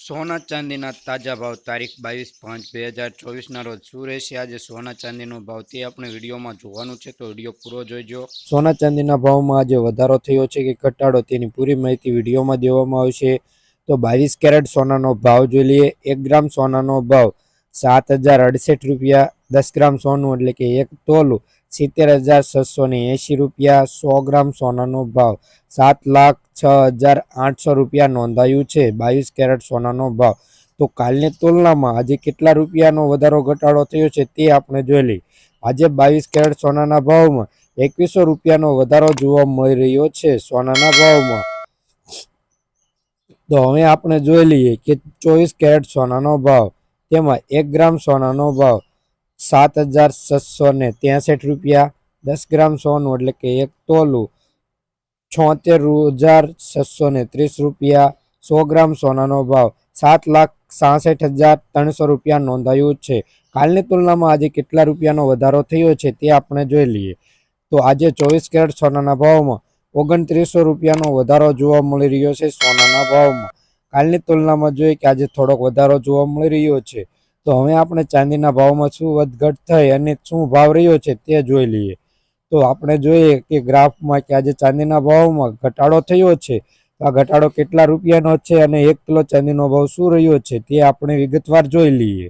સોના ચાંદીના તાજા ભાવ તારીખ 22/5/2024 રોજ શું રહેશે આજે સોના ચાંદીનો ભાવ તે આપણે વિડીયોમાં જોવાનું છે, તો વિડીયો પૂરો જોઈજો। સોના ચાંદીના ભાવમાં આજે વધારો થયો છે કે ઘટાડો તેની પૂરી માહિતી વિડીયોમાં દેવામાં આવશે। તો 22 કેરેટ સોનાનો ભાવ જોઈ લઈએ। 1 ગ્રામ સોનાનો ભાવ 7,068 રૂપિયા। 10 ગ્રામ સોનું એટલે કે 1 તોલું 70,680 રૂપિયા। 100 ગ્રામ સોનાનો ભાવ 7,06,800 રૂપિયા નોંધાયું છે 22 કેરેટ સોનાનો ભાવ। તો કાલની તુલનામાં આજે કેટલા રૂપિયાનો વધારો ઘટાડો થયો છે તે આપણે જોઈ લઈએ। આજે 22 કેરેટ સોનાના ભાવમાં 2100 રૂપિયાનો વધારો જોવા મળી રહ્યો છે સોનાના ભાવમાં। તો હવે આપણે જોઈ લઈએ કે 24 કેરેટ સોનાનો ભાવ, તેમાં 1 ગ્રામ સોનાનો ભાવ 7,663 રૂપિયા। 10 ગ્રામ સોનું એટલે કે 1 તોલું 76,630 રૂપિયા। 100 ગ્રામ સોનાનો ભાવ 7,66,300 રૂપિયા નોંધાયું છે। કાલની તુલનામાં આજે કેટલા રૂપિયાનો વધારો થયો છે તે આપણે જોઈ લઈએ। તો આજે 24 કેરેટ સોનાના ભાવમાં 2900 રૂપિયાનો વધારો જોવા મળી રહ્યો છે સોનાના ભાવમાં। કાલની તુલનામાં જોઈએ કે આજે થોડોક વધારો જોવા મળી રહ્યો છે। તો હવે આપણે ચાંદીના ભાવમાં શું વધઘટ થઈ અને શું ભાવ રહ્યો છે તે જોઈ લઈએ। તો આપણે જોઈએ કે ગ્રાફમાં કે આજે ચાંદીના ભાવમાં ઘટાડો થયો છે। આ ઘટાડો કેટલા રૂપિયાનો છે અને 1 કિલો ચાંદીનો ભાવ શું રહ્યો છે તે આપણે વિગતવાર જોઈ લઈએ।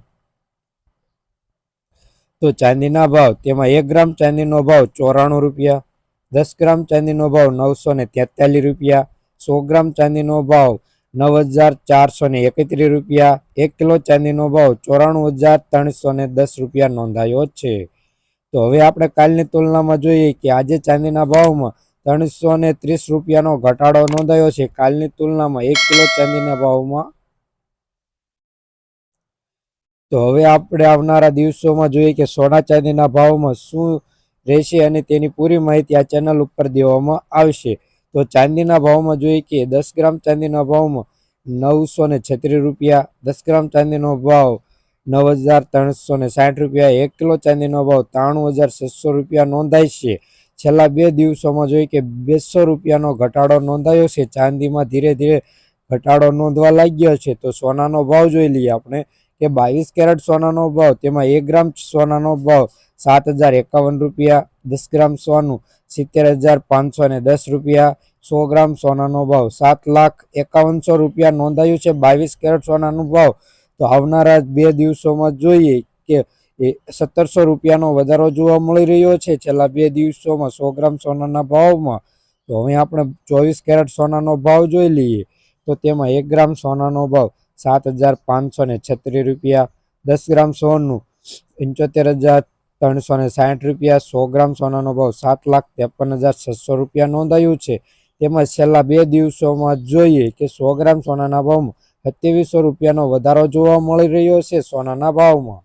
તો ચાંદીના ભાવ, તેમાં 1 ગ્રામ ચાંદીનો ભાવ 94 રૂપિયા। 10 ગ્રામ ચાંદીનો ભાવ 943 રૂપિયા। 100 ગ્રામ ચાંદીનો ભાવ 9,431 રૂપિયા। 1 કિલો ચાંદીનો ભાવ 94,310 રૂપિયા નોંધાયો છે। તો હવે આપણે કાલની તુલનામાં જોઈએ કે આજે ચાંદીના ભાવમાં 330 રૂપિયાનો ઘટાડો નોંધાયો છે કાલની તુલનામાં 1 કિલો ચાંદીના ભાવમાં। તો હવે આપણે આવનારા દિવસોમાં જોઈએ કે સોના ચાંદીના ભાવમાં શું રહેશે અને તેની પૂરી માહિતી આ ચેનલ ઉપર દેવામાં આવશે। તો ચાંદીના ભાવમાં જોઈએ કે 10 ગ્રામ ચાંદીના ભાવમાં 936 રૂપિયા। 10 ગ્રામ ચાંદીનો ભાવ 9,360 રૂપિયા। 1 કિલો ચાંદીનો ભાવ 93,600 રૂપિયા નોંધાય છે। છેલ્લા 2 દિવસોમાં જોઈએ કે 200 રૂપિયાનો ઘટાડો નોંધાયો છે। ચાંદીમાં ધીરે ધીરે ઘટાડો નોંધવા લાગ્યો છે। તો સોનાનો ભાવ જોઈ લઈએ આપણે કે 22 કેરેટ સોનાનો ભાવ, તેમાં 1 ગ્રામ સોનાનો ભાવ 7,051 રૂપિયા। 10 ગ્રામ સોનું 70,510 રૂપિયા। 100 ગ્રામ સોનાનો ભાવ 7,51,100 રૂપિયા નોંધાયું છે 22 કેરેટ સોનાનો ભાવ। તો આવનારા 2 દિવસોમાં જોઈએ કે 1,700 રૂપિયાનો વધારો જોવા મળી રહ્યો છે છેલ્લા 2 દિવસોમાં 100 ગ્રામ સોનાના ભાવમાં। તો હવે આપણે 24 કેરેટ સોનાનો ભાવ જોઈ લઈએ। તો તેમાં 1 ગ્રામ સોનાનો ભાવ 7,536 રૂપિયા। 10 ગ્રામ સોનું 75,360 રૂપિયા। 100 ગ્રામ સોનાનો ભાવ 7,53,600 રૂપિયા નોંધાયું છે। તેમજ છેલ્લા 2 દિવસોમાં જોઈએ કે 100 ગ્રામ સોનાના ભાવમાં 2700 રૂપિયાનો વધારો જોવા મળી રહ્યો છે સોનાના ભાવમાં।